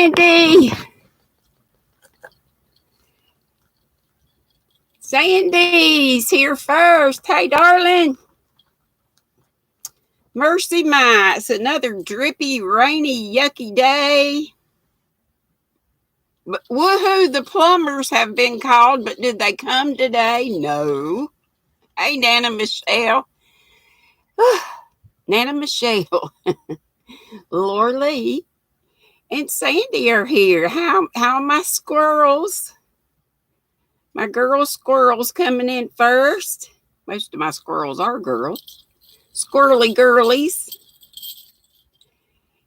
Sandy. Sandy's here first. Hey, darling. Mercy my, it's another drippy, rainy, yucky day. But woohoo, the plumbers have been called, but did they come today? No. Hey, Nana Michelle. Nana Michelle. Laura Lee and Sandy are here. How are my squirrels? My girl squirrels coming in first. Most of my squirrels are girls. Squirrely girlies.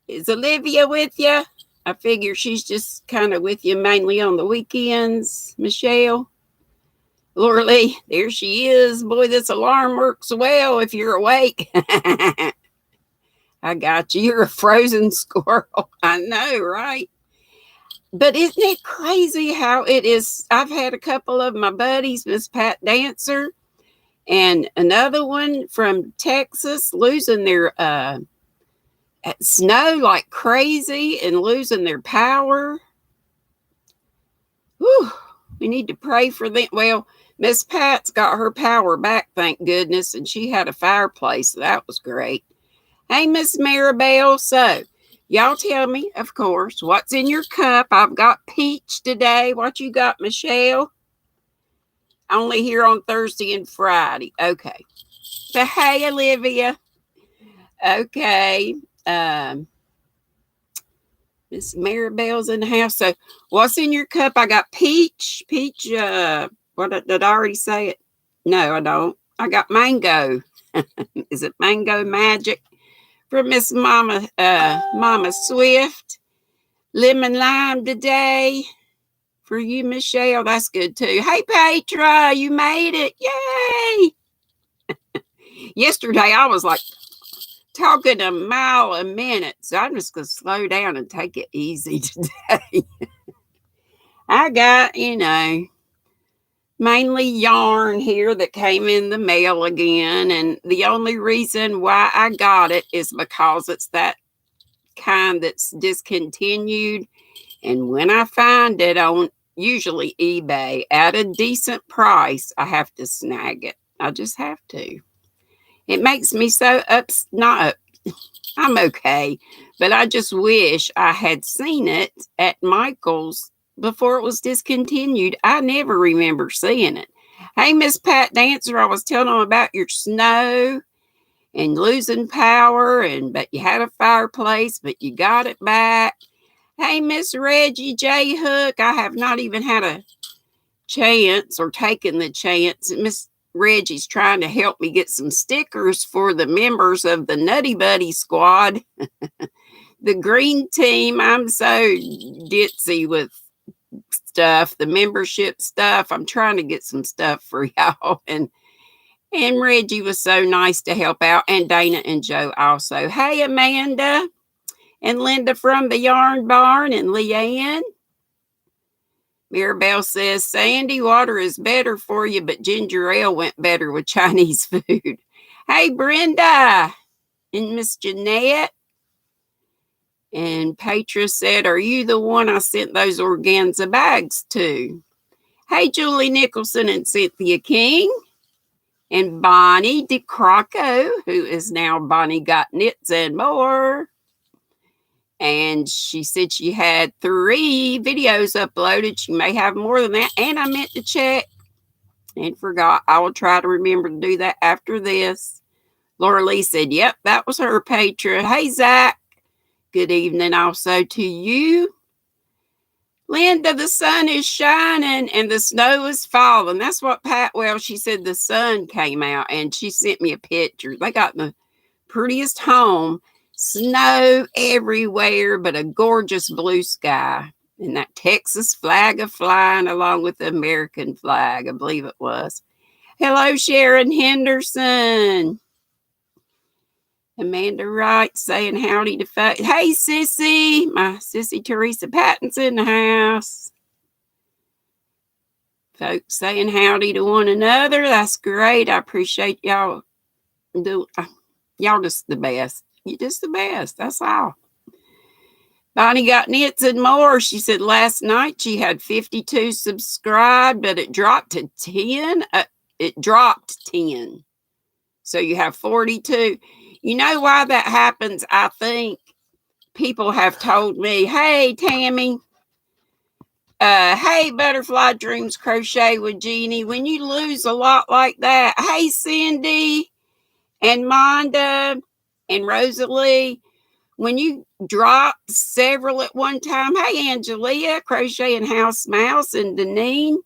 Is Olivia with you? I figure she's just kind of with you mainly on the weekends. Michelle. Laura Lee, there she is. Boy, this alarm works well if you're awake. I got you. You're a frozen squirrel. I know, right? But isn't it crazy how it is? I've had a couple of my buddies, Miss Pat Dancer, and another one from Texas, losing their snow like crazy and losing their power. Whew, we need to pray for them. Well, Miss Pat's got her power back, thank goodness, and she had a fireplace. So that was great. Hey, Miss Maribel. So, y'all tell me, of course, what's in your cup. I've got peach today. What you got, Michelle? Only here on Thursday and Friday. Okay. So, hey, Olivia. Okay. Miss Maribel's in the house. So, what's in your cup? I got peach. Peach, what did I already say it? No, I don't. I got mango. Is it mango magic? From Miss Mama Swift. Lemon lime today. For you, Michelle. That's good too. Hey, Petra, you made it. Yay! Yesterday, I was like talking a mile a minute. So I'm just going to slow down and take it easy today. I got, mainly yarn here that came in the mail again. And the only reason why I got it is because it's that kind that's discontinued. And when I find it on usually eBay at a decent price, I have to snag it. I just have to. It makes me so I'm okay, but I just wish I had seen it at Michael's before it was discontinued. I never remember seeing it. Hey, Miss Pat Dancer, I was telling them about your snow and losing power, but you had a fireplace, but you got it back. Hey, Miss Reggie J. Hook, I have not even had a chance or taken the chance. Miss Reggie's trying to help me get some stickers for the members of the Nutty Buddy squad. The green team, I'm so ditzy with stuff, the membership stuff. I'm trying to get some stuff for y'all. And Reggie was so nice to help out. And Dana and Joe also. Hey, Amanda. And Linda from the Yarn Barn and Leanne. Maribel says, Sandy, water is better for you, but ginger ale went better with Chinese food. Hey, Brenda and Miss Jeanette. And Petra said, are you the one I sent those organza bags to? Hey, Julie Nicholson and Cynthia King. And Bonnie DeCrocco, who is now Bonnie Got Knits and More. And she said she had 3 videos uploaded. She may have more than that. And I meant to check and forgot. I will try to remember to do that after this. Laura Lee said, yep, that was her, Petra. Hey, Zach. Good evening also to you. Linda, the sun is shining and the snow is falling. That's what she said the sun came out and she sent me a picture. They got the prettiest home. Snow everywhere, but a gorgeous blue sky. And that Texas flag flying along with the American flag, I believe it was. Hello, Sharon Henderson. Amanda Wright saying howdy to folks. Hey, Sissy. My Sissy Teresa Patton's in the house. Folks saying howdy to one another. That's great. I appreciate y'all. Y'all just the best. You're just the best. That's all. Bonnie got knits and more. She said last night she had 52 subscribed, but it dropped to 10. It dropped 10. So you have 42. You know why that happens? I think people have told me, hey, Tammy, hey, Butterfly Dreams Crochet with Jeannie, when you lose a lot like that, hey, Cindy and Monda and Rosalie, when you drop several at one time, hey, Angelia, Crochet and House Mouse, and Deneen,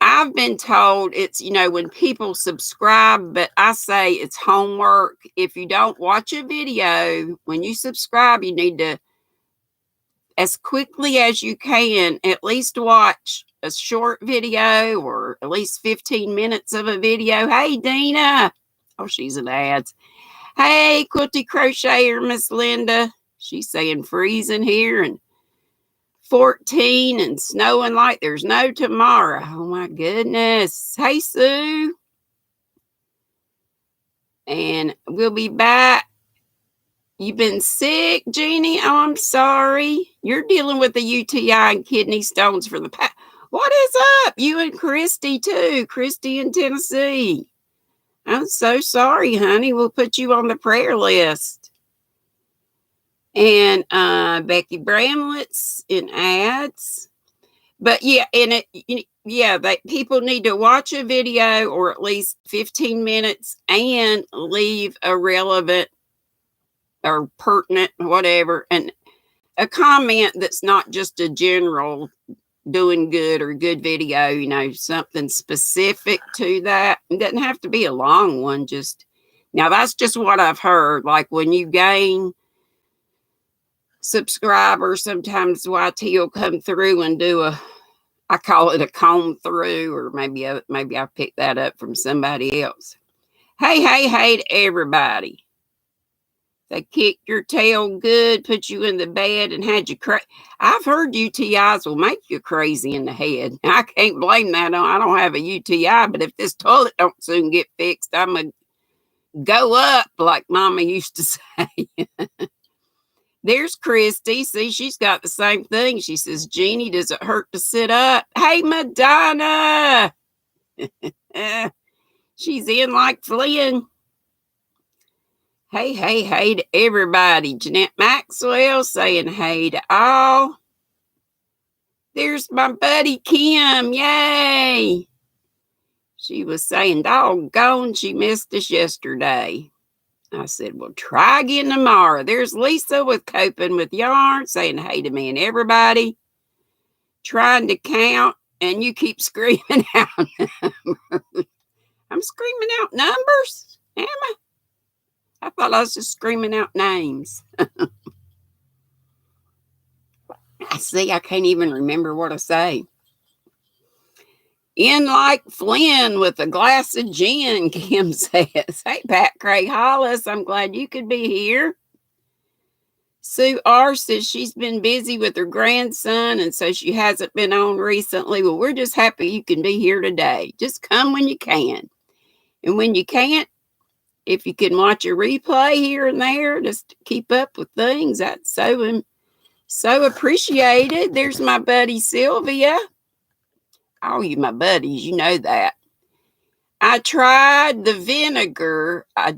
I've been told it's, when people subscribe, but I say it's homework. If you don't watch a video, when you subscribe, you need to, as quickly as you can, at least watch a short video or at least 15 minutes of a video. Hey, Dina. Oh, she's an ads. Hey, Quilty Crocheter, Miss Linda. She's saying freezing here and 14 and snowing like there's no tomorrow. Oh, my goodness. Hey, Sue. And we'll be back. You've been sick, Jeannie? Oh, I'm sorry. You're dealing with the UTI and kidney stones for the past. What is up? You and Christy, too. Christy in Tennessee. I'm so sorry, honey. We'll put you on the prayer list. And Becky Bramlett's in ads. But yeah, people need to watch a video or at least 15 minutes and leave a relevant or pertinent, whatever, and a comment that's not just a general doing good or good video, something specific to that. It doesn't have to be a long one. Now that's just what I've heard. Like when you gain subscribers, sometimes YT will come through and do I call it a comb through, or maybe I picked that up from somebody else. Hey to everybody. They kicked your tail good, put you in the bed, and had you crazy. I've heard UTIs will make you crazy in the head. I can't blame that. I don't have a UTI, but if this toilet don't soon get fixed, I'm going to go up, like Mama used to say. There's Christy. See, she's got the same thing. She says, Jeannie, does it hurt to sit up? Hey, Madonna. She's in like Flynn. Hey to everybody. Jeanette Maxwell saying hey to all. There's my buddy Kim. Yay. She was saying, doggone, she missed us yesterday. I said, well, try again tomorrow. There's Lisa with Coping with Yarn saying hey to me and everybody. Trying to count, and you keep screaming out numbers. I'm screaming out numbers? Am I? I thought I was just screaming out names. I see, I can't even remember what I say. In like Flynn with a glass of gin, Kim says. Hey, Pat Craig Hollis, I'm glad you could be here. Sue R says she's been busy with her grandson, and so she hasn't been on recently. Well, we're just happy you can be here today. Just come when you can. And when you can't, if you can watch a replay here and there, just to keep up with things, that's so appreciated. There's my buddy Sylvia. Oh, you my buddies, you know that. I tried the vinegar. I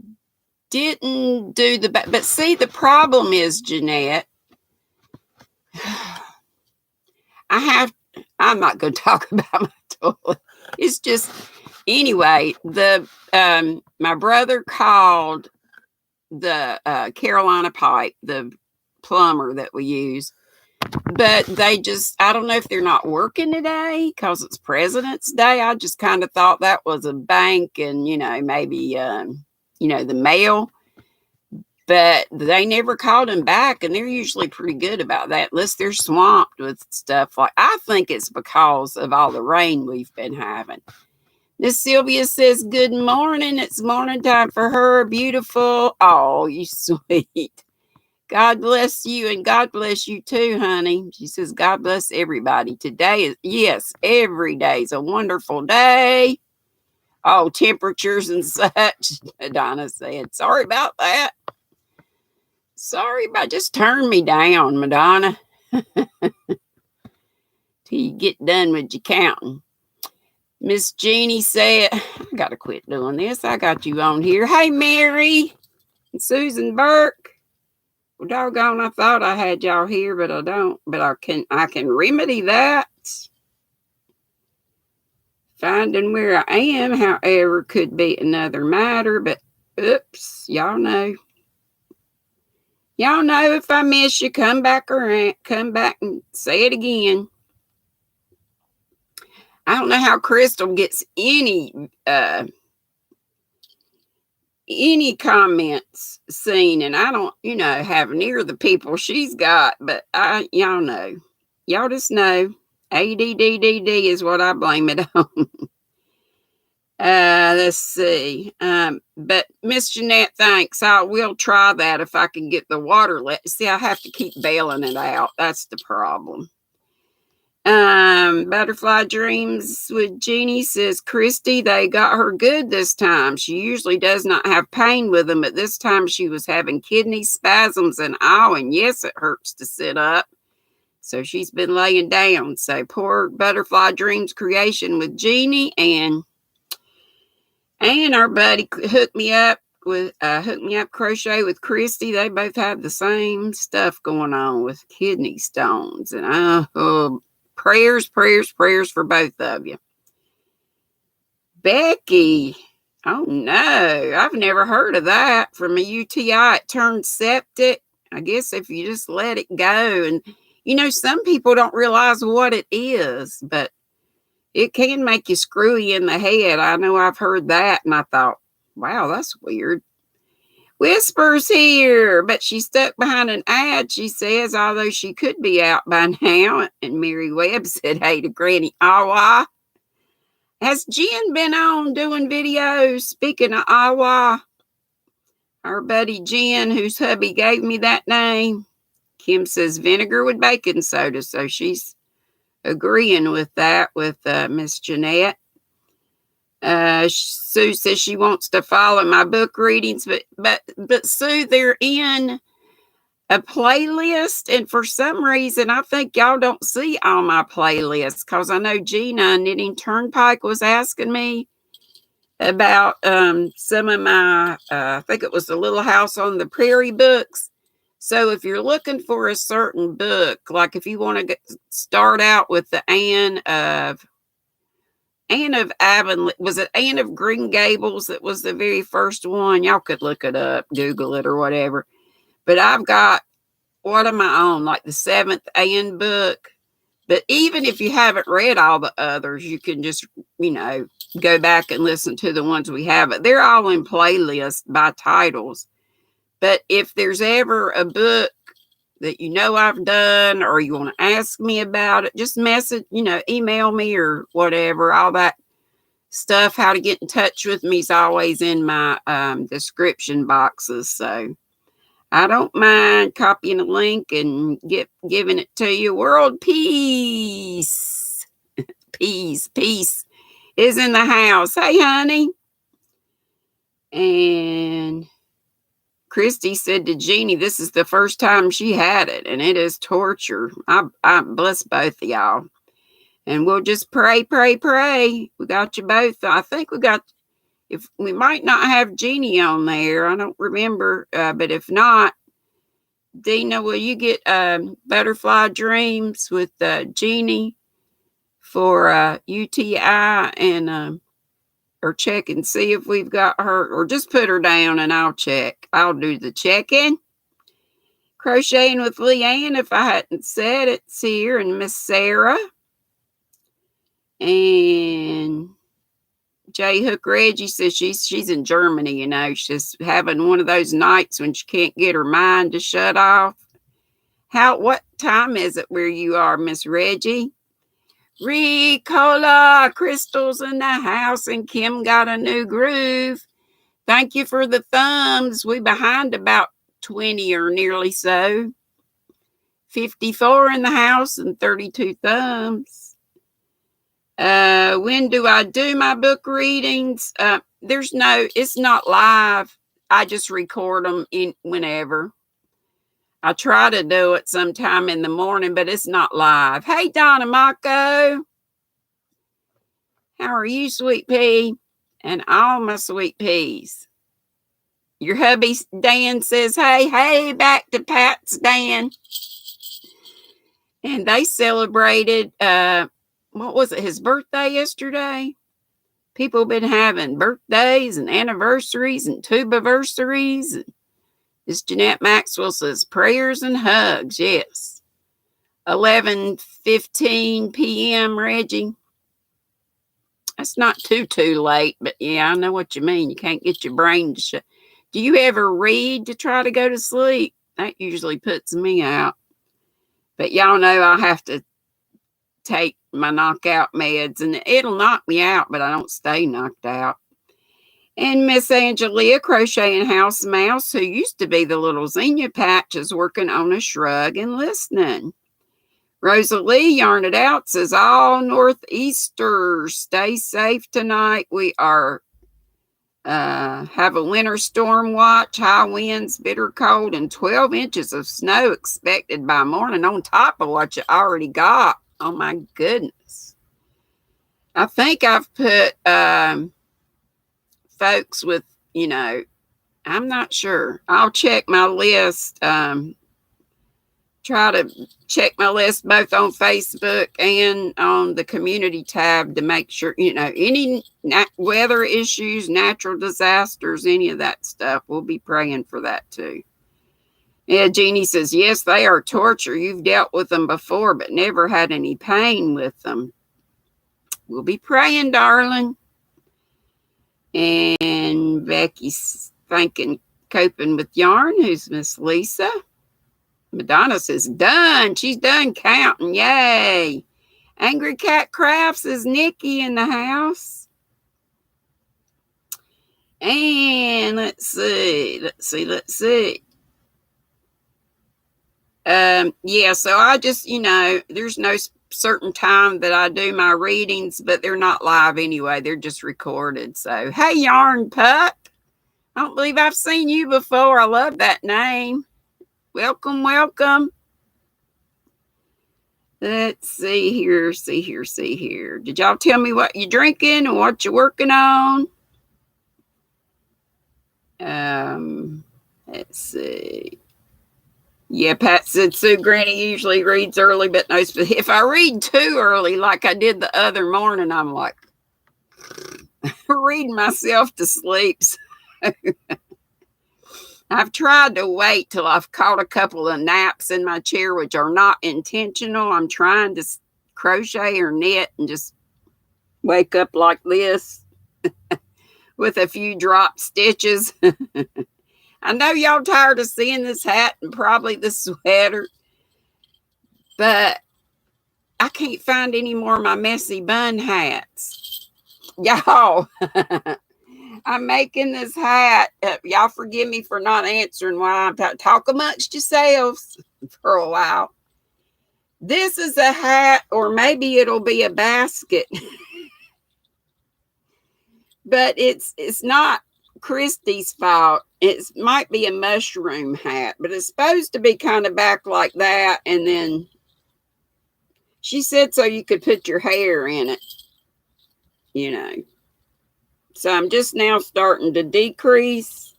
didn't do but see, the problem is, Jeanette, I'm not going to talk about my toilet. It's just, anyway, my brother called the Carolina Pipe, the plumber that we use, but they just, I don't know if they're not working today because it's President's Day. I just kind of thought that was a bank and, maybe, the mail, but they never called him back, and they're usually pretty good about that unless they're swamped with stuff. Like, I think it's because of all the rain we've been having. Miss Sylvia says, good morning. It's morning time for her. Beautiful. Oh, you sweet. God bless you, and God bless you too, honey. She says, God bless everybody. Today is, yes, every day is a wonderful day. Oh, temperatures and such, Donna said. Sorry about that. Sorry about just turn me down, Madonna, till you get done with your counting. Miss Jeannie said, I gotta quit doing this. I got you on here. Hey, Mary and Susan Burke. Well, doggone, I thought I had y'all here, but I don't. But I can remedy that. Finding where I am, however, could be another matter. But oops, y'all know. Y'all know if I miss you, come back around, come back and say it again. I don't know how Crystal gets any comments seen, and I don't, have near the people she's got, but y'all know. Y'all just know. ADDDD is what I blame it on. Let's see. But Miss Jeanette, thanks. I will try that if I can get the water let. See, I have to keep bailing it out. That's the problem. Butterfly Dreams with Jeannie says, Christy, they got her good this time. She usually does not have pain with them, but this time she was having kidney spasms and all, and yes, it hurts to sit up. So she's been laying down. So poor Butterfly Dreams creation with Jeannie and our buddy hooked me up crochet with Christy. They both have the same stuff going on with kidney stones, and prayers for both of you. Becky, oh no, I've never heard of that. From a UTI, it turned septic. I guess if you just let it go, and some people don't realize what it is, but it can make you screwy in the head. I know I've heard that, and I thought, wow, that's weird. Whispers here, but she's stuck behind an ad, she says, although she could be out by now. And Mary Webb said, hey to Granny Awa. Has Jen been on doing videos? Speaking of Awa, our buddy Jen, whose hubby gave me that name. Kim says vinegar with baking soda, so she's agreeing with that with Miss Jeanette. Sue says she wants to follow my book readings, but Sue, they're in a playlist, and for some reason I think y'all don't see all my playlists, because I know Gina Knitting Turnpike was asking me about some of my I think it was the Little House on the Prairie books. So if you're looking for a certain book, like if you want to start out with the Anne of Avonlea, was it Anne of Green Gables that was the very first one? Y'all could look it up, Google it or whatever. But I've got one of my own, like the 7th Anne book. But even if you haven't read all the others, you can just, go back and listen to the ones we have. They're all in playlists by titles. But if there's ever a book that I've done, or you want to ask me about it, just message, email me or whatever. All that stuff, how to get in touch with me, is always in my description boxes. So I don't mind copying a link and giving it to you. World peace. Peace is in the house. Hey, honey. And Christy said to Jeannie, this is the first time she had it, and it is torture. I bless both of y'all. And we'll just pray. We got you both. I think if we might not have Jeannie on there. I don't remember. But if not, Dina, will you get Butterfly Dreams with Jeannie for UTI, and or check and see if we've got her, or just put her down and I'll check. I'll do the check-in. Crocheting with Leanne, if I hadn't said it's here, and Miss Sarah. And J Hook Reggie says she's in Germany, she's having one of those nights when she can't get her mind to shut off. What time is it where you are, Miss Reggie? Ricola, Crystal's in the house, and Kim got a new groove. Thank you for the thumbs. We behind about 20 or nearly so. 54 in the house and 32 thumbs. When do I do my book readings? It's not live. I just record them whenever. I try to do it sometime in the morning, but it's not live. Hey, Donna Mako. How are you, sweet pea? And all my sweet peas. Your hubby, Dan, says, hey, back to Pat's, Dan. And they celebrated, what was it, his birthday yesterday? People have been having birthdays and anniversaries and tubiversaries. As Jeanette Maxwell says, prayers and hugs, yes. 11:15 p.m., Reggie. That's not too late, but yeah, I know what you mean. You can't get your brain to shut. Do you ever read to try to go to sleep? That usually puts me out. But y'all know I have to take my knockout meds, and it'll knock me out, but I don't stay knocked out. And Miss Angelia, Crochet and House Mouse, who used to be the little Xenia Patch, is working on a shrug and listening. Rosalie, Yarn It Out, says, all northeasters, stay safe tonight. We are have a winter storm watch, high winds, bitter cold, and 12 inches of snow expected by morning on top of what you already got. Oh, my goodness. I think I've put folks with, I'm not sure. I'll check my list. Try to check my list both on Facebook and on the community tab to make sure, any weather issues, natural disasters, any of that stuff. We'll be praying for that too. Yeah, Jeannie says, yes, they are torture. You've dealt with them before, but never had any pain with them. We'll be praying, darling. And Becky's thanking Coping with Yarn, who's Miss Lisa. Madonna says, done. She's done counting. Yay. Angry Cat Crafts is Nikki in the house. And let's see. Yeah, so I just, there's no certain time that I do my readings, but they're not live anyway. They're just recorded. So, hey, Yarn Pup. I don't believe I've seen you before. I love that name. Welcome. Let's see here. Did y'all tell me what you're drinking and what you're working on? Let's see. Yeah, Pat said Sue Granny usually reads early, but no, if I read too early, like I did the other morning, I'm like reading myself to sleep. I've tried to wait till I've caught a couple of naps in my chair, which are not intentional. I'm trying to crochet or knit and just wake up like this with a few drop stitches. I know y'all tired of seeing this hat and probably the sweater, but I can't find any more of my messy bun hats. Y'all, I'm making this hat. Y'all forgive me for not answering while I'm talk amongst yourselves for a while. This is a hat, or maybe it'll be a basket. But it's not Christy's fault. It might be a mushroom hat, but it's supposed to be kind of back like that. And then she said so you could put your hair in it, So I'm just now starting to decrease.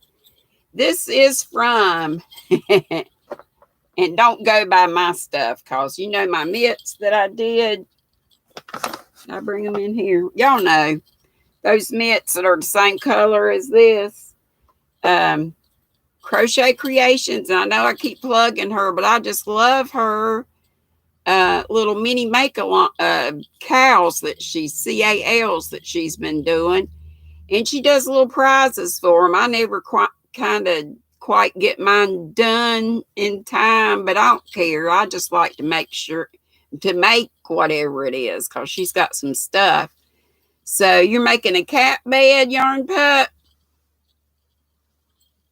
This is from, and don't go by my stuff, because my mitts that I did. I bring them in here. Y'all know those mitts that are the same color as this. Crochet Creations. And I know I keep plugging her, but I just love her little mini cows that CALs that she's been doing. And she does little prizes for them. I never quite get mine done in time, but I don't care. I just like to make whatever it is, because she's got some stuff. So you're making a cat bed, Yarn Pup?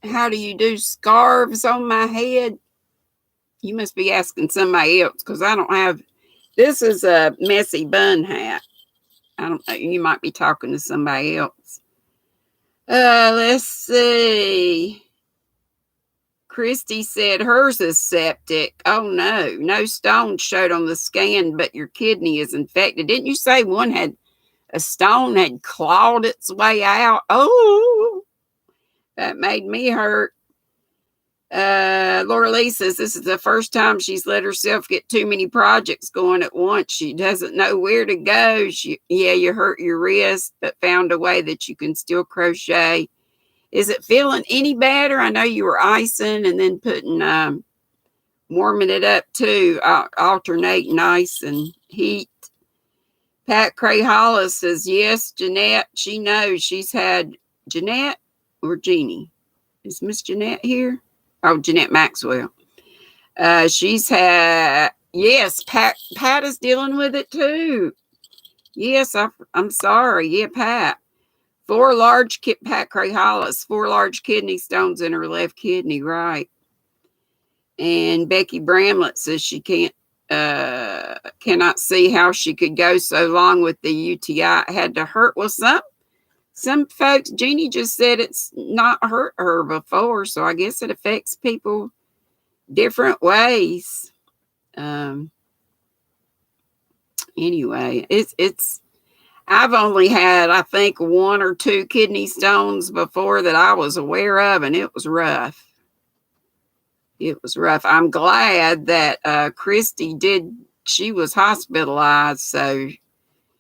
How do you do scarves on my head? You must be asking somebody else, because I don't have. This is a messy bun hat. I don't know. You might be talking to somebody else. Let's see. Christy said hers is septic. Oh no, no stones showed on the scan, but your kidney is infected. Didn't you say one had a stone had clawed its way out? Oh, that made me hurt. Laura Lee says this is the first time she's let herself get too many projects going at once. She doesn't know where to go. You hurt your wrist, but found a way that you can still crochet. Is it feeling any better? I know you were icing and then putting, warming it up too, alternating ice and heat. Pat Cray Hollis says, yes, Jeanette, she knows she's had Jeanette or Jeannie. Is Miss Jeanette here? Oh, Jeanette Maxwell. She's had, yes, Pat is dealing with it too. Yes, I'm sorry. Yeah, Pat. Pat Cray Hollis, 4 large kidney stones in her left kidney, right. And Becky Bramlett says she cannot see how she could go so long with the UTI. It had to hurt. Well, some folks, Jeannie just said it's not hurt her before, so I guess it affects people different ways. Anyway, it's I've only had, I think, 1 or 2 kidney stones before that I was aware of, and it was rough. It was rough. I'm glad that Christy she was hospitalized, so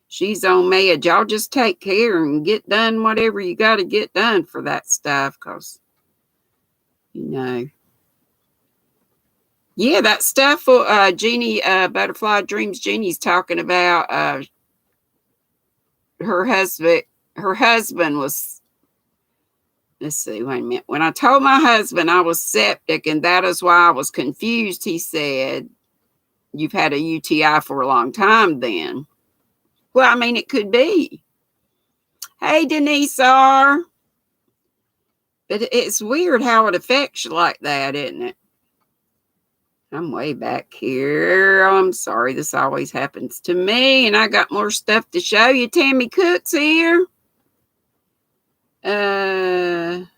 she's on meds. Y'all just take care and get done whatever you got to get done for that stuff, because, yeah, that stuff Jeannie, Butterfly Dreams Jeannie's talking about, her husband was, let's see, wait a minute. When I told my husband I was septic and that is why I was confused, he said, you've had a UTI for a long time then. Well, I mean, it could be. Hey, Denise R. But it's weird how it affects you like that, isn't it? I'm way back here. Oh, I'm sorry. This always happens to me. And I got more stuff to show you. Tammy Cook's here. Couldn't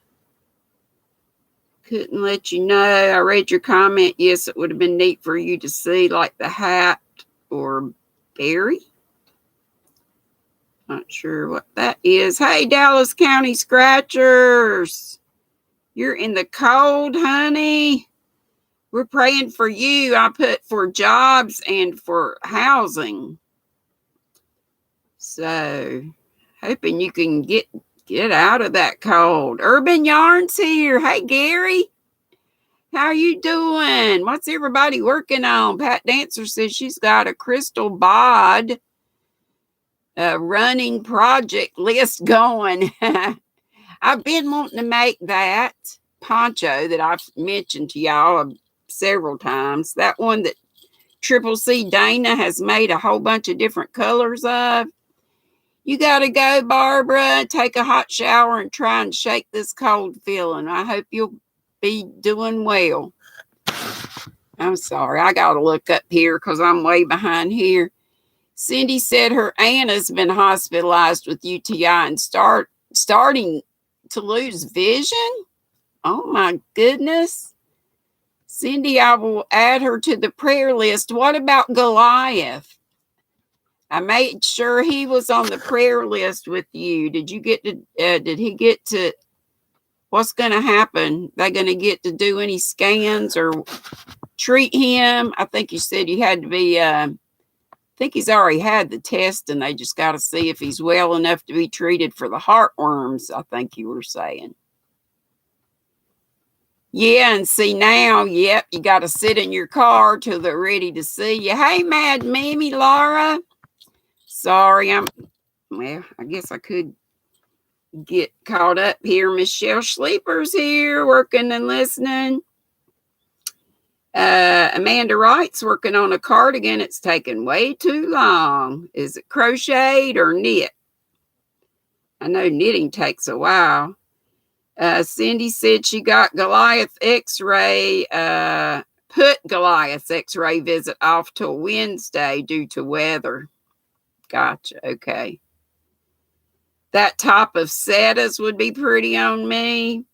let you know. I read your comment. Yes, it would have been neat for you to see, like the hat or berry. Not sure what that is. Hey, Dallas County Scratchers. You're in the cold, honey. We're praying for you. I put for jobs and for housing. So, hoping you can get out of that cold. Urban Yarns here. Hey, Gary. How you doing? What's everybody working on? Pat Dancer says she's got a crystal bod running project list going. I've been wanting to make that poncho that I've mentioned to y'all several times. That one that Triple C Dana has made a whole bunch of different colors of. You got to go, Barbara, take a hot shower and try and shake this cold feeling. I hope you'll be doing well. I'm sorry. I got to look up here because I'm way behind here. Cindy said her aunt has been hospitalized with UTI and starting to lose vision. Oh, my goodness. Cindy, I will add her to the prayer list. What about Goliath? I made sure he was on the prayer list with you. Did you get to, did he get to, what's going to happen? They going to get to do any scans or treat him? I think you said you had to be, I think he's already had the test and they just got to see if he's well enough to be treated for the heartworms, I think you were saying. Yeah, and see now, yep, you got to sit in your car till they're ready to see you. Hey, Mad Mimi, Laura. Sorry, well, I guess I could get caught up here. Michelle Sleeper's here working and listening. Amanda Wright's working on a cardigan. It's taken way too long. Is it crocheted or knit? I know knitting takes a while. Cindy said she got Goliath x-ray, put Goliath's x-ray visit off till Wednesday due to weather. Gotcha. Okay. That top of Setta's would be pretty on me.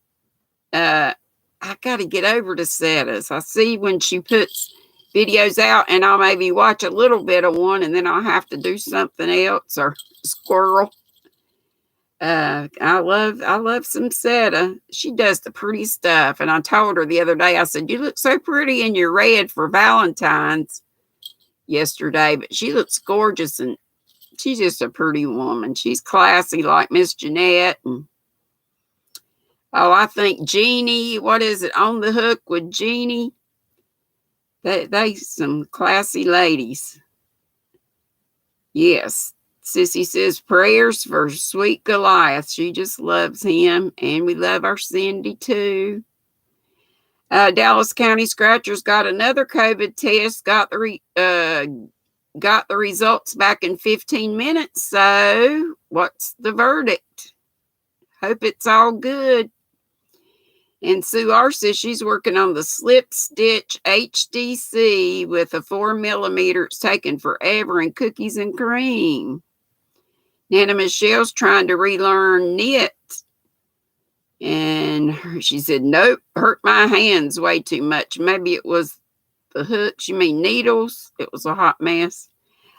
I got to get over to Setta's. I see when she puts videos out, and I'll maybe watch a little bit of one, and then I'll have to do something else or squirrel. I love some Setta. She does the pretty stuff. And I told her the other day, I said, you look so pretty in your red for Valentine's yesterday, but she looks gorgeous, and she's just a pretty woman. She's classy like Miss Jeanette. And oh, I think Jeannie, what is it, On the Hook with Jeannie? They some classy ladies. Yes. Sissy says prayers for sweet Goliath. She just loves him, and we love our Cindy too. Dallas County Scratchers got another COVID test. Got the results back in 15 minutes. So, what's the verdict? Hope it's all good. And Sue R says she's working on the slip stitch HDC with a 4mm. It's taking forever, and cookies and cream. Nana Michelle's trying to relearn knit. And she said, nope, hurt my hands way too much. Maybe it was the hooks. You mean needles? It was a hot mess.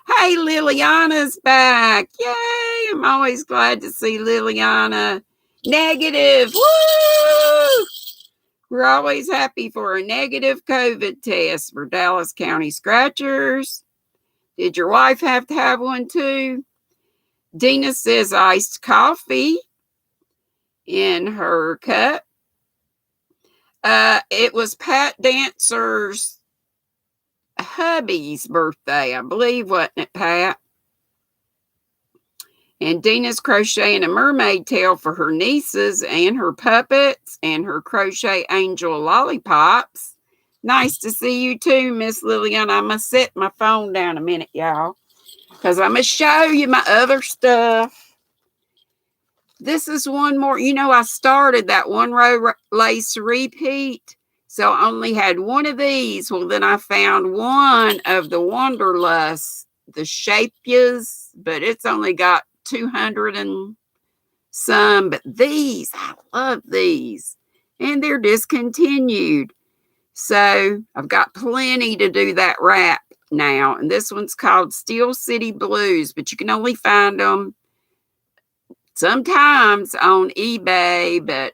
Hey, Liliana's back. Yay. I'm always glad to see Liliana. Negative. Woo! We're always happy for a negative COVID test for Dallas County Scratchers. Did your wife have to have one too? Dina says iced coffee in her cup. It was Pat Dancer's hubby's birthday, I believe, wasn't it, Pat? And Dina's crocheting a mermaid tail for her nieces and her puppets and her crochet angel lollipops. Nice to see you too, Miss Lillian. I'm going to set my phone down a minute, y'all, because I'm going to show you my other stuff. This is one more. You know, I started that one row lace repeat, so I only had one of these. Well, then I found one of the Wanderlust, the Shapias, but it's only got 200 and some. But these, I love these, and they're discontinued. So I've got plenty to do that wrap now. And this one's called Steel City Blues, but you can only find them sometimes on eBay, but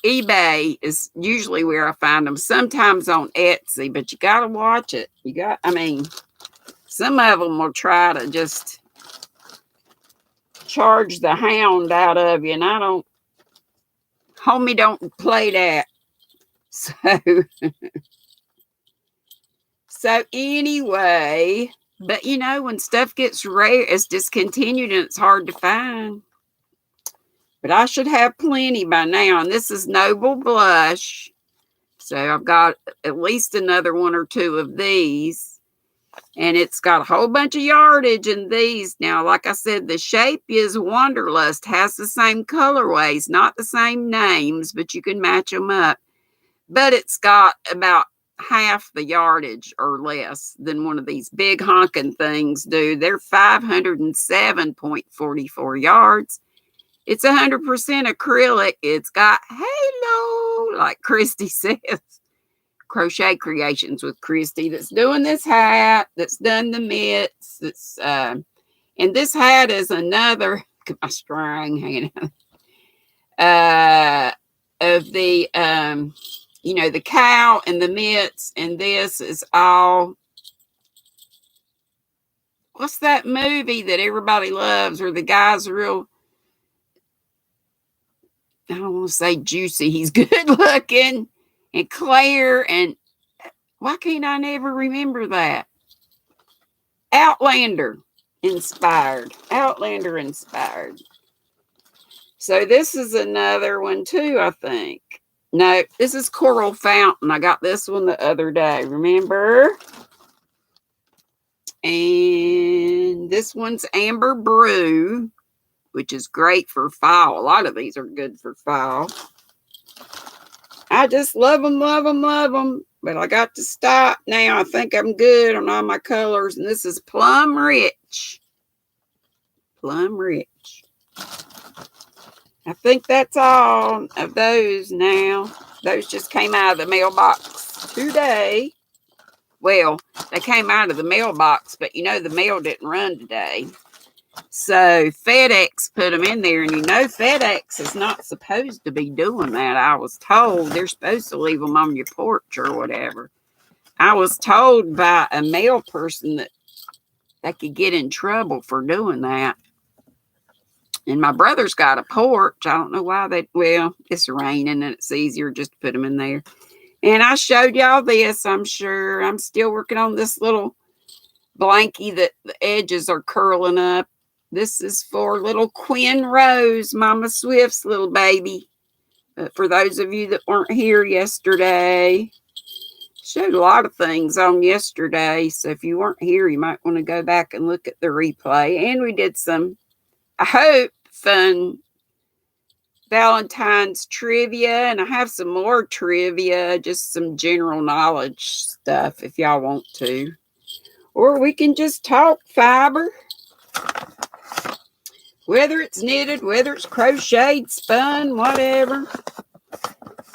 eBay is usually where I find them. Sometimes on Etsy, but you got to watch it. Some of them will try to just charge the hound out of you, and I don't, homie, don't play that. So anyway, but you know, when stuff gets rare, it's discontinued and it's hard to find. But I should have plenty by now. And this is Noble Blush. So I've got at least another one or two of these. And it's got a whole bunch of yardage in these. Now, like I said, the shape is Wanderlust. Has the same colorways, not the same names, but you can match them up. But it's got about half the yardage or less than one of these big honking things do. They're 507.44 yards. It's 100% acrylic. It's got halo, like Christy says. Crochet Creations with Christy that's doing this hat, that's done the mitts. That's and this hat is another, look at my string hanging out, of the you know, the cow and the mitts, and this is all, what's that movie that everybody loves, where the guy's real, I don't want to say juicy, he's good looking, and Claire, and why can't I never remember that? Outlander inspired. So this is another one too, I think. No, this is Coral Fountain. I got this one the other day, remember? And this one's Amber Brew, which is great for fall. A lot of these are good for fall. I just love them, love them, love them. But I got to stop now. I think I'm good on all my colors. And this is Plum Rich. Plum Rich. I think that's all of those now. Those just came out of the mailbox today. Well, they came out of the mailbox, but you know the mail didn't run today. So FedEx put them in there, and you know FedEx is not supposed to be doing that. I was told they're supposed to leave them on your porch or whatever. I was told by a mail person that they could get in trouble for doing that. And my brother's got a porch. I don't know why well, it's raining and it's easier just to put them in there. And I showed y'all this, I'm sure. I'm still working on this little blankie that the edges are curling up. This is for little Quinn Rose, Mama Swift's little baby. For those of you that weren't here yesterday, showed a lot of things on yesterday. So if you weren't here, you might want to go back and look at the replay. And we did some, I hope, fun Valentine's trivia, and I have some more trivia, just some general knowledge stuff if y'all want to. Or we can just talk fiber. Whether it's knitted, whether it's crocheted, spun, whatever.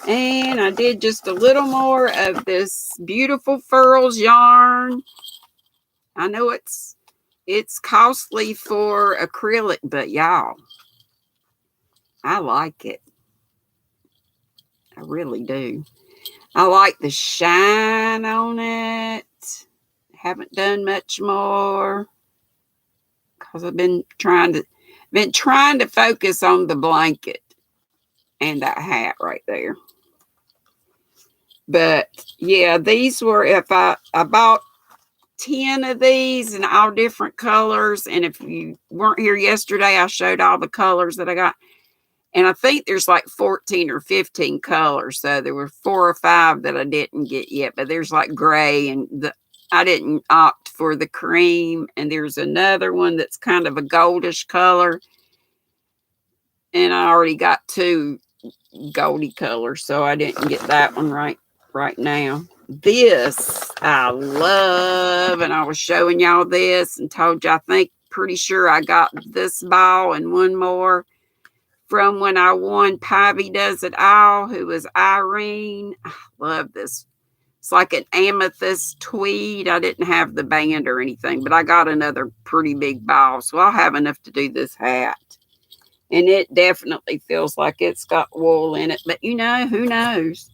And I did just a little more of this beautiful furls yarn. I know it's costly for acrylic, but y'all, I like it. I really do. I like the shine on it. Haven't done much more because I've been trying to focus on the blanket and that hat right there. But yeah, these were, if I bought 10 of these in all different colors. And if you weren't here yesterday, I showed all the colors that I got. And I think there's like 14 or 15 colors. So there were 4 or 5 that I didn't get yet. But there's like gray, and I didn't opt for the cream. And there's another one that's kind of a goldish color. And I already got 2 goldy colors, so I didn't get that one right now. This I love, and I was showing y'all this and told you pretty sure I got this ball and one more from when I won Pivy Does It All, who was Irene. I love this. It's like an amethyst tweed. I didn't have the band or anything, but I got another pretty big ball, so I'll have enough to do this hat. And it definitely feels like it's got wool in it, but you know, who knows?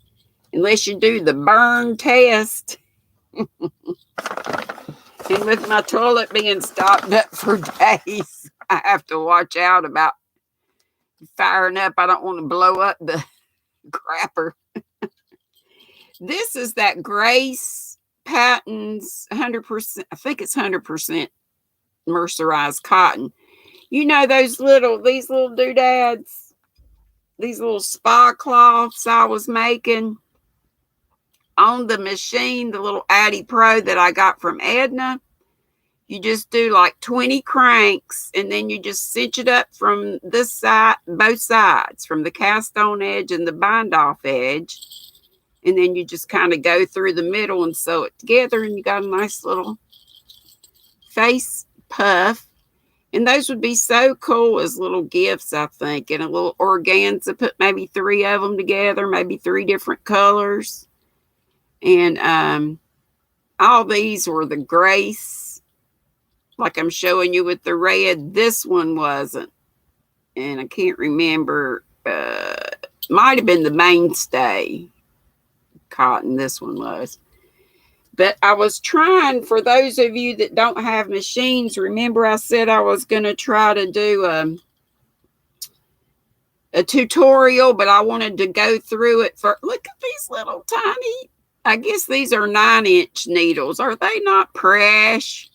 Unless you do the burn test. And with my toilet being stopped up for days, I have to watch out about firing up. I don't want to blow up the crapper. This is that Grace Patton's 100%, I think it's 100% mercerized cotton. You know these little doodads, these little spa cloths I was making on the machine, the little Addy Pro that I got from Edna. You just do like 20 cranks, and then you just cinch it up from this side, both sides, from the cast on edge and the bind off edge. And then you just kind of go through the middle and sew it together, and you got a nice little face puff. And those would be so cool as little gifts, I think. And a little organza, put maybe 3 of them together, maybe 3 different colors. And all these were the Grace, like I'm showing you with the red. This one wasn't. And I can't remember. Might have been the Mainstay cotton, this one was. But I was trying, for those of you that don't have machines, remember I said I was going to try to do a tutorial, but I wanted to go through it for, look at these little tiny, I guess these are 9-inch needles. Are they not fresh?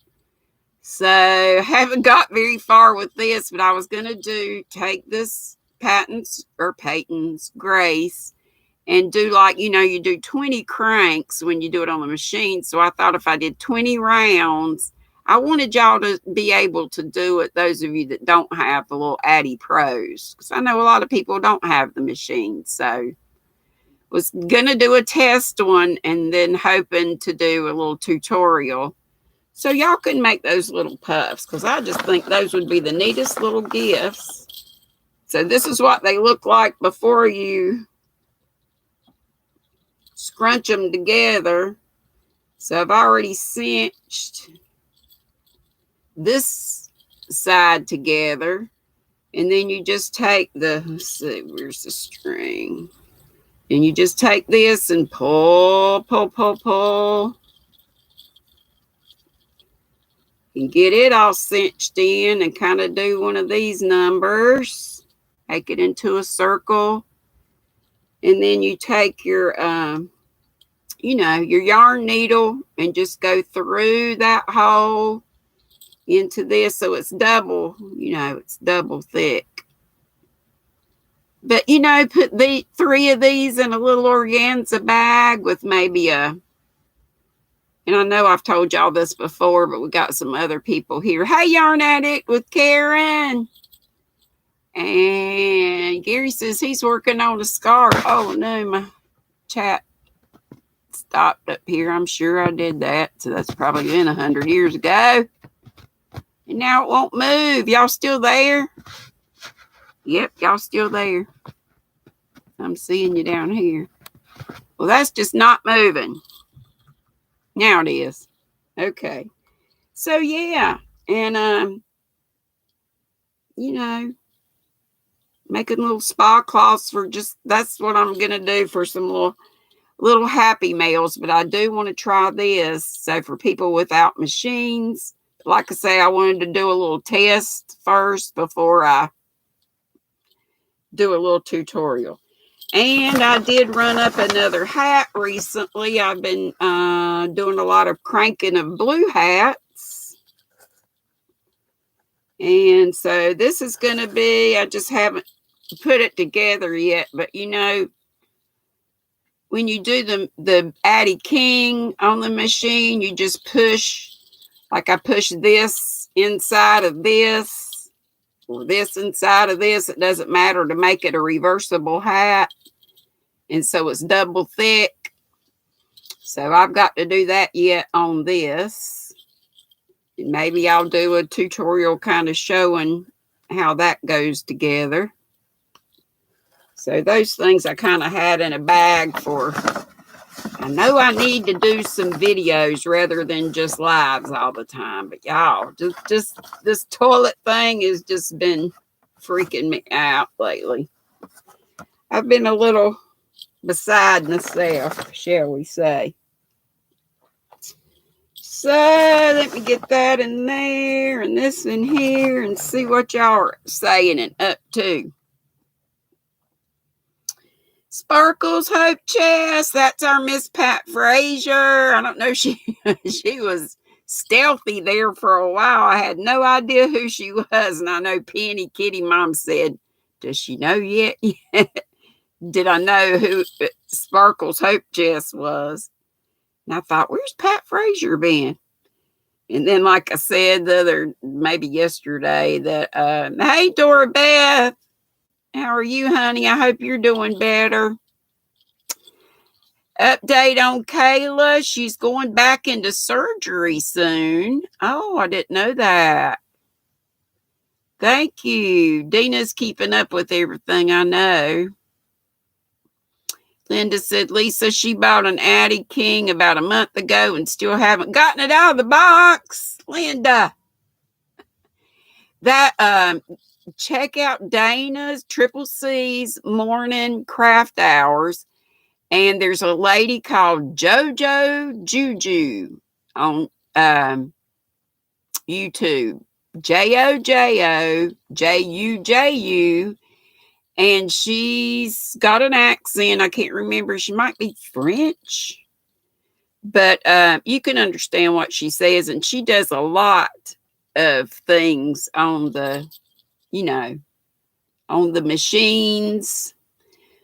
So I haven't got very far with this, but I was going to take this Peyton's Grace and do like, you do 20 cranks when you do it on the machine. So I thought if I did 20 rounds, I wanted y'all to be able to do it, those of you that don't have the little Addy Pros, because I know a lot of people don't have the machine. So was going to do a test one and then hoping to do a little tutorial so y'all can make those little puffs, because I just think those would be the neatest little gifts. So this is what they look like before you scrunch them together. So I've already cinched this side together. And then you just take let's see, where's the string? And you just take this and pull, pull, pull, pull. And get it all cinched in and kind of do one of these numbers. Make it into a circle. And then you take your, your yarn needle and just go through that hole into this. So it's double, it's double thick. But, put the 3 of these in a little organza bag with maybe and I know I've told y'all this before, but we got some other people here. Hey, Yarn Addict with Karen. And Gary says he's working on a scarf. Oh, no, my chat stopped up here. I'm sure I did that. So that's probably been 100 years ago. And now it won't move. Y'all still there? Yep, y'all still there. I'm seeing you down here. Well, that's just not moving. Now it is. Okay. So, yeah. And, making little spa cloths for that's what I'm going to do for some little happy mails. But I do want to try this. So, for people without machines, like I say, I wanted to do a little test first before I do a little tutorial. And I did run up another hat recently. I've been doing a lot of cranking of blue hats. And so this is going to be, I just haven't put it together yet. But, when you do the Addie King on the machine, you just push, like I push this inside of this. Or this inside of this, it doesn't matter, to make it a reversible hat. And so it's double thick. So I've got to do that yet on this. And maybe I'll do a tutorial kind of showing how that goes together. So those things I kind of had in a bag for, I know I need to do some videos rather than just lives all the time. But y'all, just this toilet thing has just been freaking me out lately. I've been a little beside myself, shall we say. So let me get that in there and this in here and see what y'all are saying and up to. Sparkles Hope Chest, that's our Miss Pat Frazier. I don't know, she was stealthy there for a while. I had no idea who she was. And I know Penny Kitty Mom said, does she know yet? Did I know who Sparkles Hope Chest was? And I thought, where's Pat Frazier been? And then, like I said, maybe yesterday, that, hey, Dora Beth, how are you, honey? I hope you're doing better. Update on Kayla. She's going back into surgery soon. Oh, I didn't know that. Thank you. Dina's keeping up with everything, I know. Linda said, Lisa, she bought an Addie King about a month ago and still haven't gotten it out of the box. Linda. That, check out Dana's Triple C's morning craft hours. And there's a lady called JoJo Juju on YouTube. JoJoJuJu. And she's got an accent. I can't remember. She might be French. But you can understand what she says. And she does a lot of things on the, on the machines.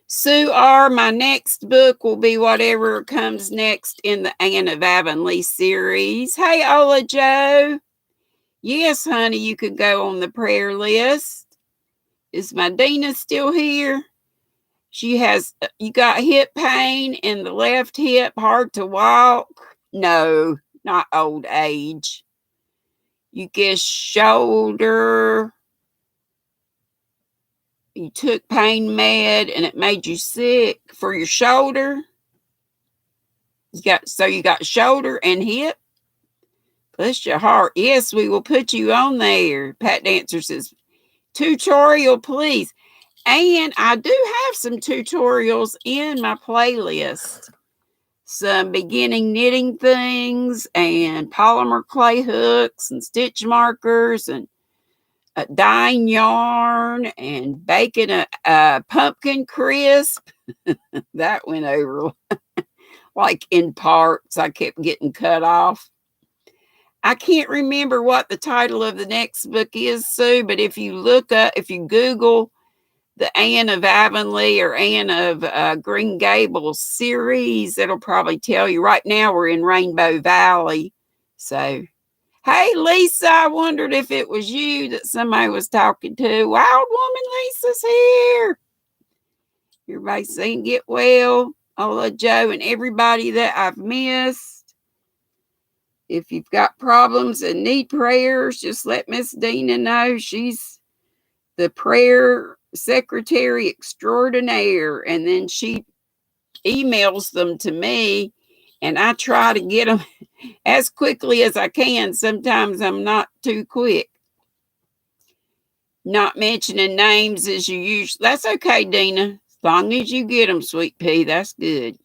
Sue R., my next book will be whatever comes next in the Anne of Avonlea series. Hey, Ola Joe. Yes, honey, you could go on the prayer list. Is my Dina still here? You got hip pain in the left hip, hard to walk? No, not old age. You get shoulder. You took pain med and it made you sick for your shoulder. You got shoulder and hip. Bless your heart. Yes, we will put you on there. Pat Dancer says, tutorial, please. And I do have some tutorials in my playlist. Some beginning knitting things and polymer clay hooks and stitch markers and dyeing yarn and baking a pumpkin crisp. That went over like in parts. I kept getting cut off. I can't remember what the title of the next book is, Sue, but if you Google the Anne of Avonlea or Anne of Green Gables series, it'll probably tell you. Right now we're in Rainbow Valley. So, hey, Lisa, I wondered if it was you that somebody was talking to. Wild Woman Lisa's here. Everybody saying get well. Ola Joe and everybody that I've missed. If you've got problems and need prayers, just let Miss Dina know. She's the prayer secretary extraordinaire. And then she emails them to me, and I try to get them as quickly as I can. Sometimes I'm not too quick. Not mentioning names as you usually. That's okay, Dina. As long as you get them, Sweet Pea, that's good.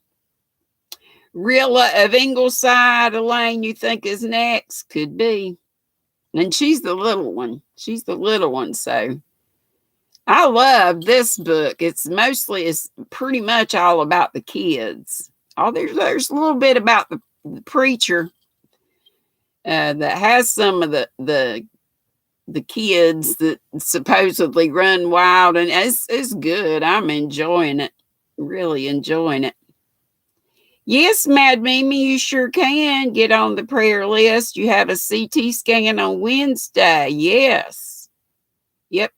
Rilla of Ingleside, Elaine, you think is next? Could be. And she's the little one. So I love this book. It's pretty much all about the kids. There's a little bit about the preacher that has some of the kids that supposedly run wild, and it's good. I'm enjoying it. Really enjoying it. Yes, Mad Mimi, you sure can get on the prayer list. You have a CT scan on Wednesday. Yes. Yep.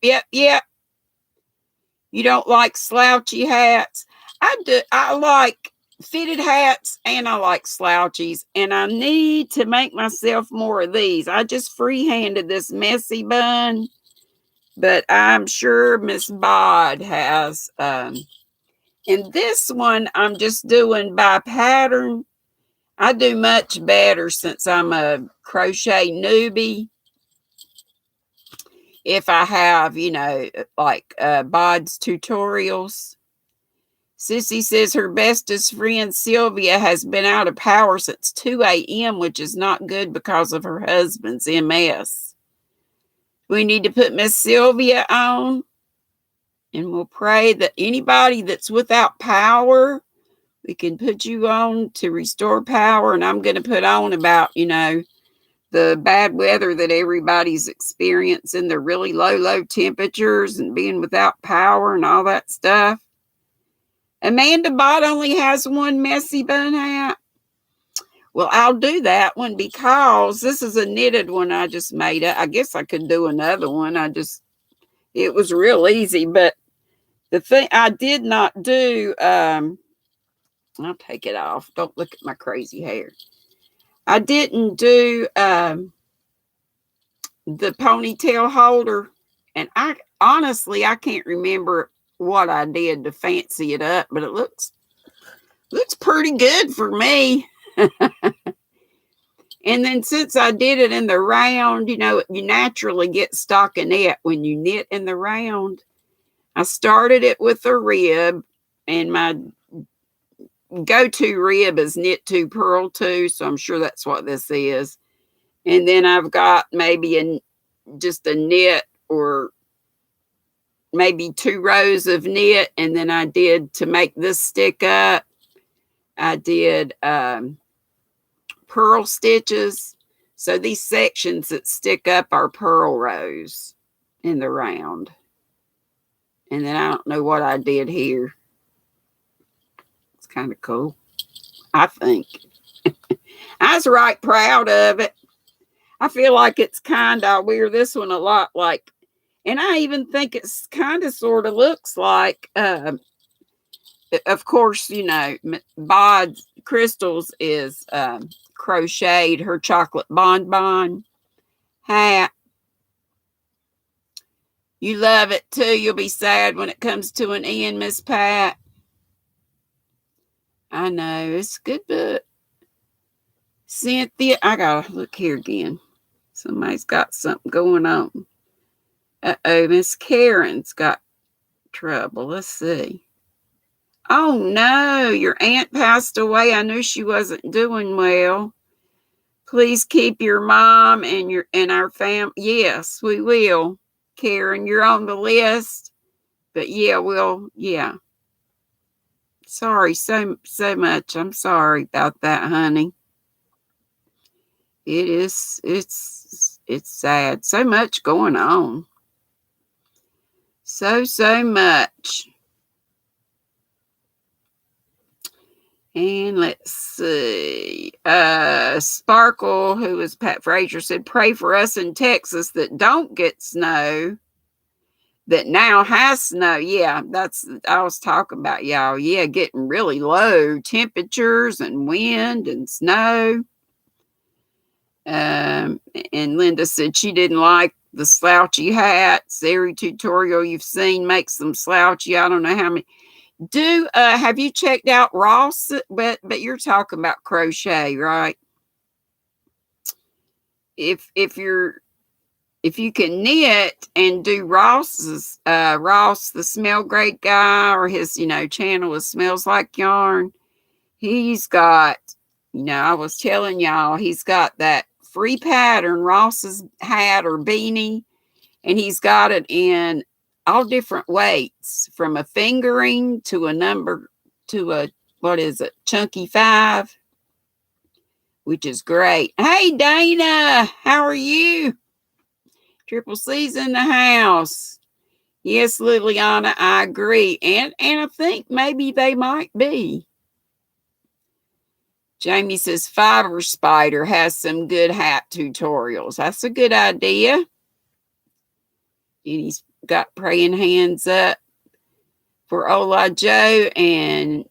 You don't like slouchy hats? I do. I like fitted hats and I like slouchies, and I need to make myself more of these. I just freehanded this messy bun, but I'm sure Miss Bod has and this one I'm just doing by pattern. I do much better since I'm a crochet newbie. If I have, like Bod's tutorials. Sissy says her bestest friend Sylvia has been out of power since 2 a.m., which is not good because of her husband's MS. We need to put Miss Sylvia on. And we'll pray that anybody that's without power, we can put you on to restore power. And I'm going to put on about, the bad weather that everybody's experiencing, the really low temperatures and being without power and all that stuff. Amanda Bott only has one messy bun hat. Well, I'll do that one because this is a knitted one I just made. I guess I could do another one. It was real easy, but the thing I did not do, I'll take it off. Don't look at my crazy hair. I didn't do the ponytail holder. And I can't remember what I did to fancy it up, but it looks pretty good for me. And then since I did it in the round, you naturally get stockinette when you knit in the round. I started it with a rib, and my go-to rib is knit 2, purl 2, so I'm sure that's what this is. And then I've got maybe just a knit or maybe 2 rows of knit, and then I did, to make this stick up, I did purl stitches. So these sections that stick up are purl rows in the round. And then I don't know what I did here. It's kind of cool, I think. I was right proud of it. I feel like it's kind of, I wear this one a lot like, and I even think it's kind of sort of looks like, of course, Bod Crystals is crocheted her chocolate bonbon hat. You love it too. You'll be sad when it comes to an end, Miss Pat. I know, it's a good book. Cynthia, I gotta look here again. Somebody's got something going on. Uh-oh, Miss Karen's got trouble. Let's see. Oh no, your aunt passed away. I knew she wasn't doing well. Please keep your mom and our family. Yes, we will. Karen, you're on the list. But yeah. Sorry so much. I'm sorry about that, honey. It's sad. So much going on. So much. And let's see. Sparkle, who is Pat Frazier, said, pray for us in Texas that don't get snow, that now has snow. Yeah, I was talking about, y'all. Yeah, getting really low temperatures and wind and snow. And Linda said she didn't like the slouchy hats. Every tutorial you've seen makes them slouchy. I don't know how many. Have you checked out Ross? But you're talking about crochet, right? If you can knit and do Ross's Ross, the Smell Great guy, or his channel is Smells Like Yarn, he's got, I was telling y'all, he's got that free pattern, Ross's hat or beanie, and he's got it in all different weights, from a fingering to a number to a, what is it, chunky 5, which is great. Hey Dana, how are you? Triple C's in the house. Yes, Liliana, I agree. And I think maybe they might be. Jamie says Fiber Spider has some good hat tutorials. That's a good idea. And he's got praying hands up for Ola Joe and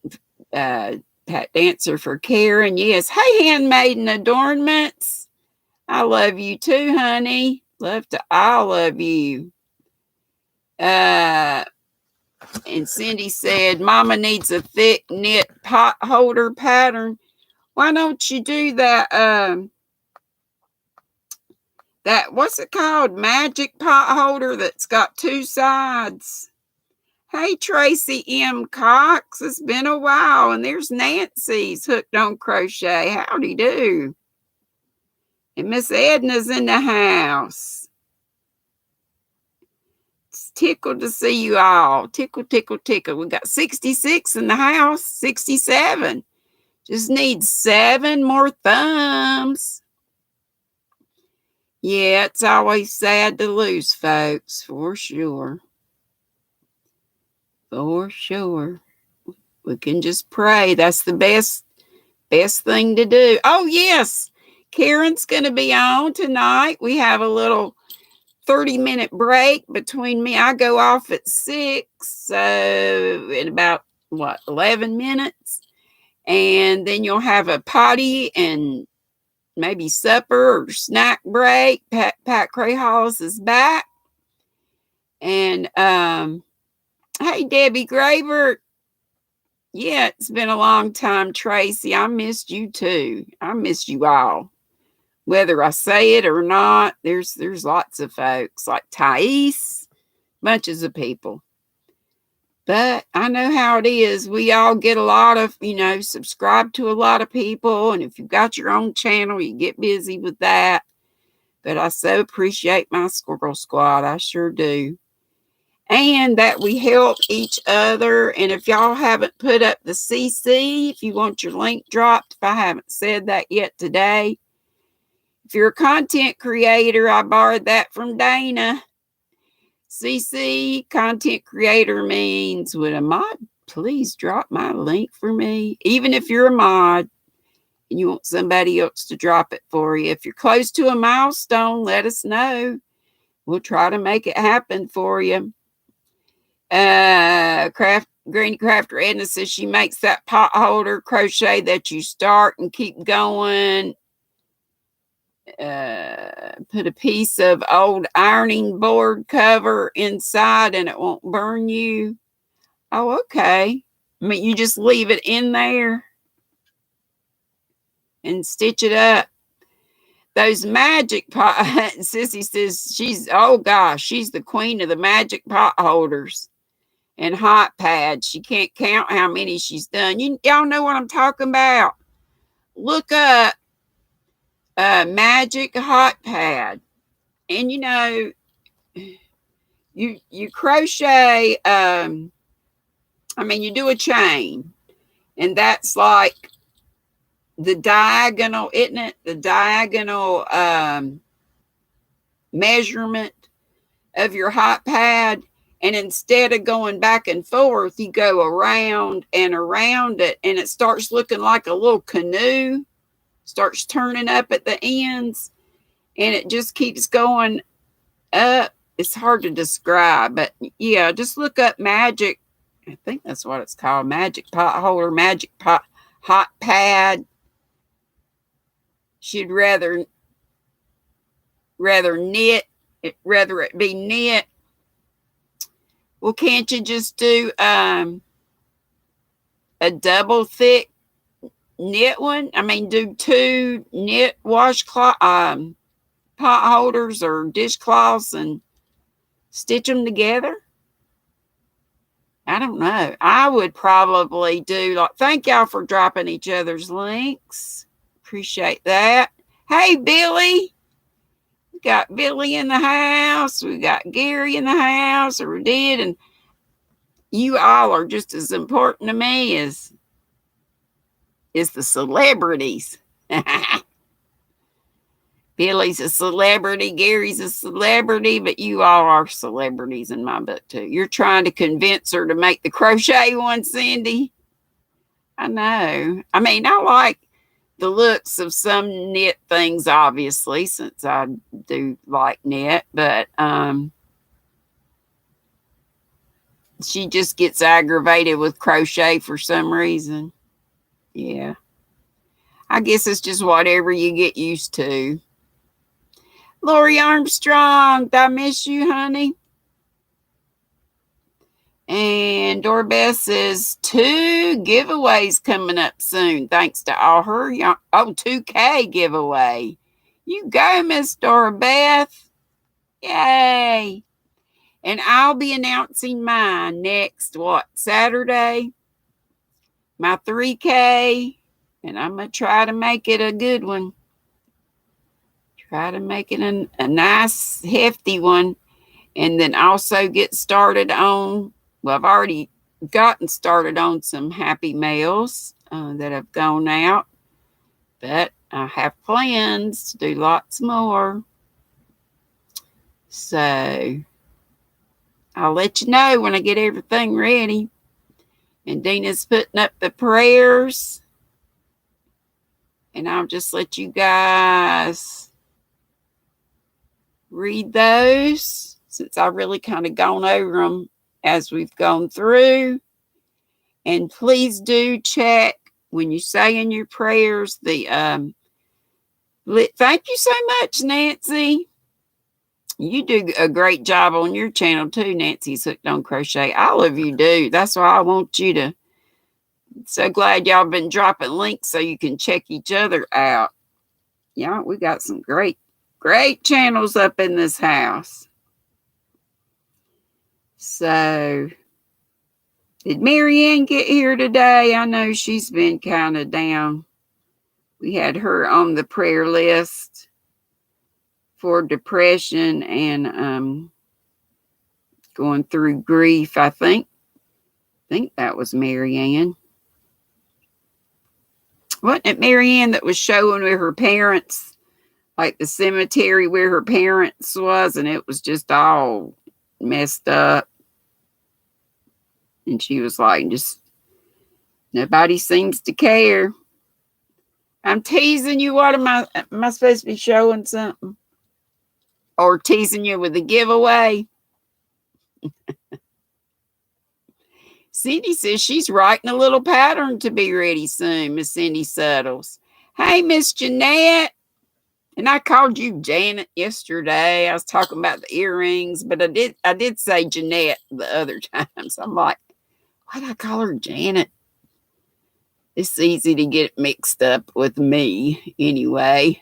Pat Dancer for Karen. Yes. Hey, Handmaiden Adornments. I love you too, honey. Love to all of you. And Cindy said, Mama needs a thick knit pot holder pattern. Why don't you do that? That, what's it called? Magic pot holder that's got 2 sides. Hey, Tracy M. Cox. It's been a while. And there's Nancy's Hooked on Crochet. Howdy do. And Miss Edna's in the house. It's tickled to see you all. Tickle, tickle, tickle. We got 66 in the house. 67. Just need 7 more thumbs. Yeah, it's always sad to lose folks, for sure. For sure. We can just pray. That's the best thing to do. Oh, yes. Karen's going to be on tonight. We have a little 30-minute break between me. I go off at 6, so in about, 11 minutes. And then you'll have a potty and maybe supper or snack break. Pat Crayhalls is back. And hey, Debbie Graver. Yeah, it's been a long time, Tracy. I missed you too. I missed you all. Whether I say it or not, there's lots of folks like Thais, bunches of people. But I know how it is. We all get a lot of, subscribe to a lot of people. And if you've got your own channel, you get busy with that. But I so appreciate my Squirrel Squad. I sure do. And that we help each other. And if y'all haven't put up the CC, if you want your link dropped, if I haven't said that yet today. If you're a content creator, I borrowed that from Dana. CC, content creator, means, would a mod please drop my link for me? Even if you're a mod and you want somebody else to drop it for you. If you're close to a milestone, let us know. We'll try to make it happen for you. Granny Crafter Edna says she makes that pot holder crochet that you start and keep going. Put a piece of old ironing board cover inside and it won't burn you. Oh, okay. I mean, you just leave it in there. and stitch it up. Those magic pot, Sissy says oh gosh, she's the queen of the magic pot holders and hot pads. She can't count how many she's done. Y'all know what I'm talking about. Look up magic hot pad. And you crochet, you do a chain, and that's like the diagonal, isn't it? The diagonal measurement of your hot pad. And instead of going back and forth, you go around and around it, and it starts looking like a little canoe, starts turning up at the ends, and it just keeps going up. It's hard to describe, but yeah, just look up magic. I think that's what it's called. Magic pot holder, magic pot hot pad. She'd rather knit, rather it be knit. Well, can't you just do a double thick knit one? Do 2 knit washcloth pot holders or dishcloths and stitch them together? I don't know. I would probably do thank y'all for dropping each other's links. Appreciate that. Hey, Billy. We got Billy in the house. We got Gary in the house, or we did, and you all are just as important to me as the celebrities. Billy's a celebrity, Gary's a celebrity, but you all are celebrities in my book too. You're trying to convince her to make the crochet one, Cindy. I know. I like the looks of some knit things, obviously, since I do like knit, but she just gets aggravated with crochet for some reason. Yeah. I guess it's just whatever you get used to. Lori Armstrong, I miss you, honey. And Doorbell says 2 giveaways coming up soon, thanks to all her 2K giveaway. You go, Miss Doorbeth. Yay. And I'll be announcing mine next, Saturday? My 3K. And I'm going to try to make it a good one. Try to make it a nice, hefty one. And then also get started on, I've already gotten started on some happy mails that have gone out. But I have plans to do lots more. So I'll let you know when I get everything ready. And Dina's putting up the prayers. And I'll just let you guys read those, since I've really kind of gone over them as we've gone through. And please do check when you say in your prayers the thank you so much, Nancy. You do a great job on your channel too, Nancy's Hooked on Crochet. All of you do. That's why I want you to. So glad y'all been dropping links so you can check each other out. Yeah, we got some great channels up in this house. So, did Marianne get here today? I know she's been kind of down. We had her on the prayer list for depression and going through grief, I think. I think that was Marianne. Wasn't it Marianne that was showing where her parents, like the cemetery where her parents was, and it was just all messed up? And she was like, just nobody seems to care. I'm teasing you. What am I supposed to be showing something? Or teasing you with a giveaway? Cindy says she's writing a little pattern to be ready soon, Miss Cindy Suttles. Hey, Miss Jeanette. And I called you Janet yesterday. I was talking about the earrings, but I did say Jeanette the other time. So I'm like, why did I call her Janet? It's easy to get mixed up with me anyway.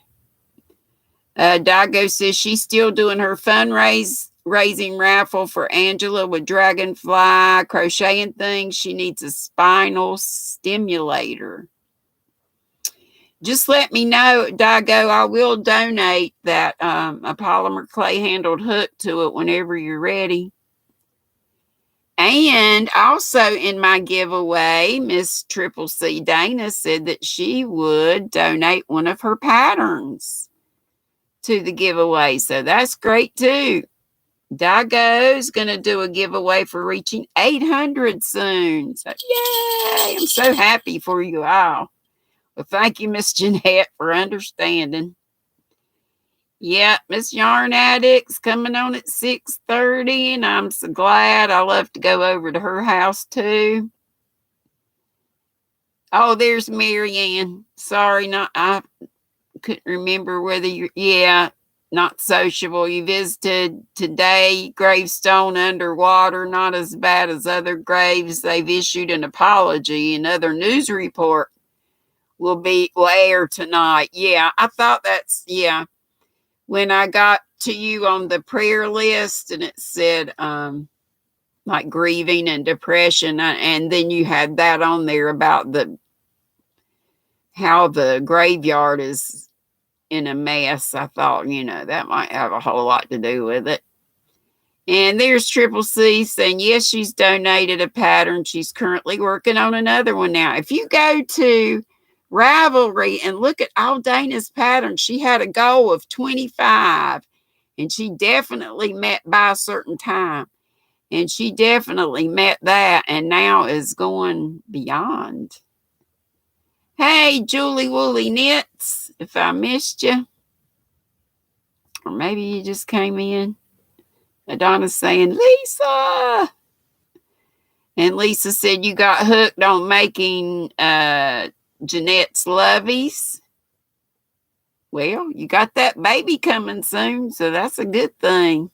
Dago says she's still doing her fundraising raffle for Angela with Dragonfly crocheting things. She needs a spinal stimulator. Just let me know, Dago. I will donate that a polymer clay handled hook to it whenever you're ready. And also in my giveaway, Miss Triple C Dana said that she would donate one of her patterns to the giveaway. So that's great too. Dago's going to do a giveaway for reaching 800 soon. So yay! I'm so happy for you all. Well, thank you, Miss Jeanette, for understanding. Yeah, Miss Yarn Addict's coming on at 6:30, and I'm so glad. I love to go over to her house too. Oh, there's Marianne. Sorry, I couldn't remember whether you're not sociable. You visited today, gravestone underwater, not as bad as other graves. They've issued an apology. Another news report will air tonight. Yeah, I thought when I got to you on the prayer list and it said like grieving and depression, and then you had that on there about how the graveyard is in a mess. I thought, that might have a whole lot to do with it. And there's Triple C saying, yes, she's donated a pattern. She's currently working on another one now. If you go to Ravelry and look at Aldana's pattern, she had a goal of 25, and she definitely met by a certain time. And she definitely met that and now is going beyond. Hey, Julie Woolly Knits, if I missed you, or maybe you just came in. Adonna's saying, Lisa. And Lisa said you got hooked on making Jeanette's lovies. Well, you got that baby coming soon, so that's a good thing.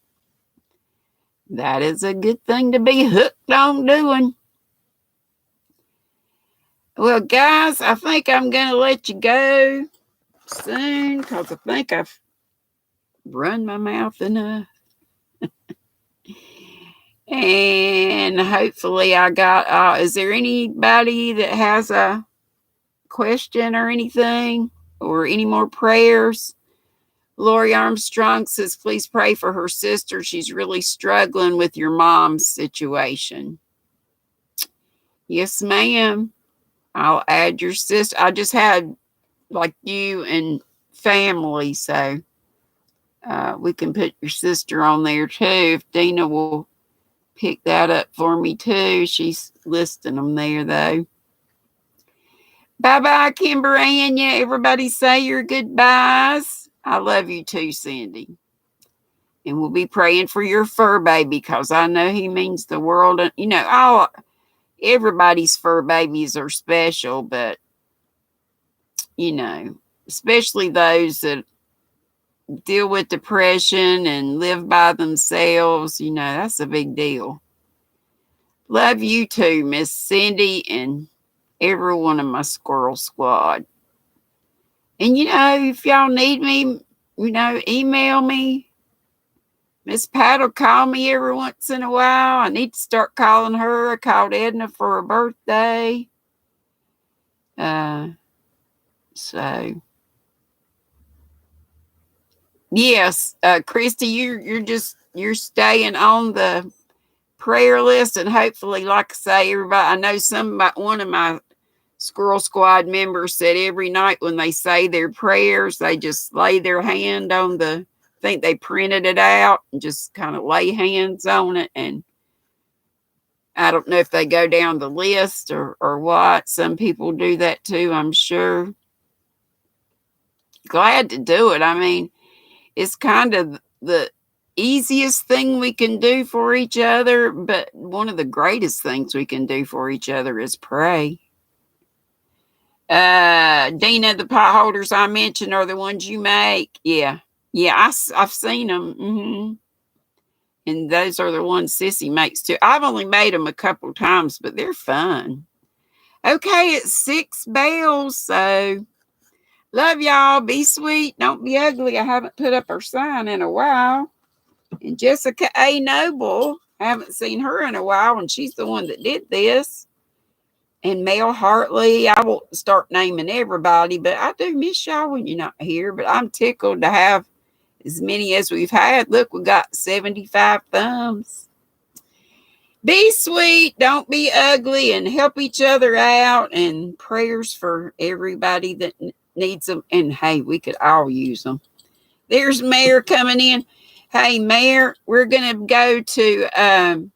That is a good thing to be hooked on doing. Well, guys, I think I'm going to let you go soon because I think I've run my mouth enough. And hopefully I got, is there anybody that has a question or anything or any more prayers? Lori Armstrong says, please pray for her sister. She's really struggling with your mom's situation. Yes, ma'am. I'll add your sister. I just had like you and family, so we can put your sister on there too. If Dina will pick that up for me too. She's listing them there though. Bye-bye, Kimber Anya. Everybody say your goodbyes. I love you too, Cindy. And we'll be praying for your fur baby because I know he means the world. Everybody's fur babies are special, but, especially those that deal with depression and live by themselves, that's a big deal. Love you too, Miss Cindy and every one of my squirrel squad. And, if y'all need me, email me. Miss Pat will call me every once in a while. I need to start calling her. I called Edna for her birthday. So yes, Christy, you're staying on the prayer list, and hopefully, like I say, everybody. I know one of my Squirrel Squad members said every night when they say their prayers, they just lay their hand on I think they printed it out and just kind of lay hands on it. And I don't know if they go down the list or what. Some people do that too, I'm sure. Glad to do it. I mean, it's kind of the easiest thing we can do for each other, but one of the greatest things we can do for each other is pray. Dina, the pot holders I mentioned are the ones you make. Yeah, I've seen them. Mm-hmm. And those are the ones Sissy makes too. I've only made them a couple times, but they're fun. Okay, it's 6 bells, so love y'all. Be sweet. Don't be ugly. I haven't put up her sign in a while. And Jessica A. Noble, I haven't seen her in a while, and she's the one that did this. And Mel Hartley, I won't start naming everybody, but I do miss y'all when you're not here. But I'm tickled to have as many as we've had. Look, we got 75 thumbs. Be sweet, don't be ugly, and help each other out. And prayers for everybody that needs them. And hey, we could all use them. There's Mayor coming in. Hey, Mayor, we're going to go to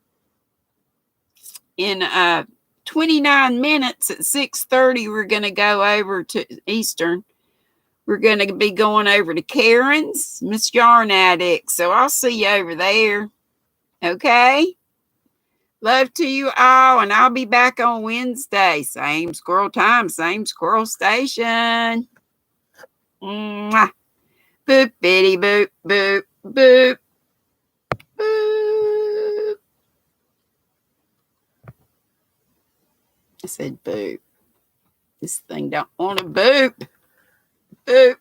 in 29 minutes at 6:30. We're going to go over to Eastern. We're going to be going over to Karen's, Miss Yarn Addict. So I'll see you over there. Okay? Love to you all, and I'll be back on Wednesday. Same squirrel time, same squirrel station. Mwah. Boop, bitty, boop, boop, boop, boop. I said boop. This thing don't want to boop. Boop.